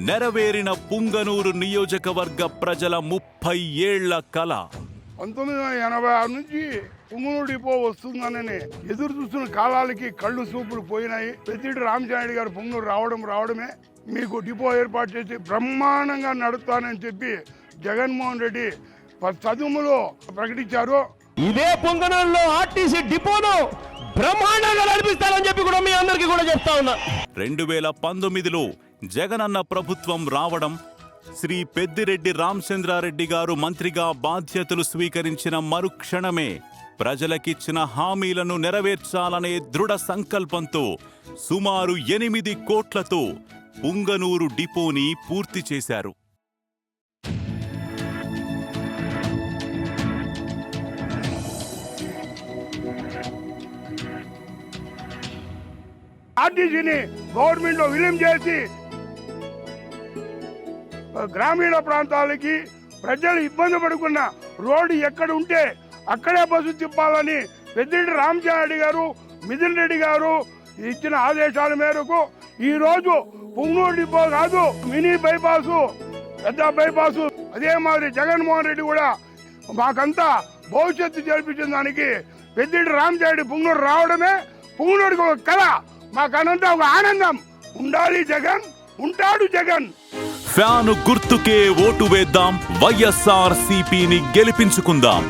నెరవేరిన పుంగనూరు నియోజకవర్గ ప్రజల 30 ఏళ్ల కల. 1986 నుంచి పుంగనూరు డిపో వస్తుందని ఎదురు చూస్తున్న కాలాలకి కళ్ళు సూపులు పోయినాయి. పెద్దిరెడ్డి రామచంద్రారెడ్డి గారు పుంగనూరు రావడమే మీకు డిపో ఏర్పాటు చేసి బ్రహ్మాండంగా నడుపుతానని చెప్పి జగన్మోహన్ రెడ్డి చదువులో ప్రకటించారు. ఇదే పుంగనూరులో ఆర్టీసీ డిపోను బ్రహ్మాండంగా నడిపిస్తారని చెప్పి కూడా మీ అందరికీ కూడా చెప్తా ఉన్నా. 2019లో జగనన్న ప్రభుత్వం రావడం, శ్రీ పెద్దిరెడ్డి రామచంద్రారెడ్డి గారు మంత్రిగా బాధ్యతలు స్వీకరించిన మరుక్షణమే ప్రజలకిచ్చిన హామీలను నెరవేర్చాలనే దృఢ సంకల్పంతో సుమారు 8 కోట్లతో పుంగనూరు డిపోని పూర్తి చేశారు. ఆర్టీసీని గవర్నమెంట్ లో విలీనం చేసి గ్రామీణ ప్రాంతాలకి ప్రజలు ఇబ్బంది పడుకున్న రోడ్డు ఎక్కడ ఉంటే అక్కడే బస్సు తిప్పాలని పెద్దిరెడ్డి రామచంద్రారెడ్డి గారు, మిథున్ రెడ్డి గారు ఇచ్చిన ఆదేశాల మేరకు ఈ రోజు పుంగనూరు డిపో కాదు, మినీ బైపాసు, పెద్ద బైపాసు, అదే మాదిరి జగన్మోహన్ రెడ్డి కూడా మాకంతా భవిష్యత్తు జరిపించిన దానికి పెద్దిరెడ్డి రామచంద్రారెడ్డి పుంగనూరు రావడమే పుంగనూరుకి ఒక కళ. మాకనంతా ఒక ఆనందం. ఉండాలి జగన్, ఉంటాడు జగన్. ఫ్యాను గుర్తుకే ఓటు వేద్దాం, వైఎస్ఆర్సీపీని గెలిపించుకుందాం.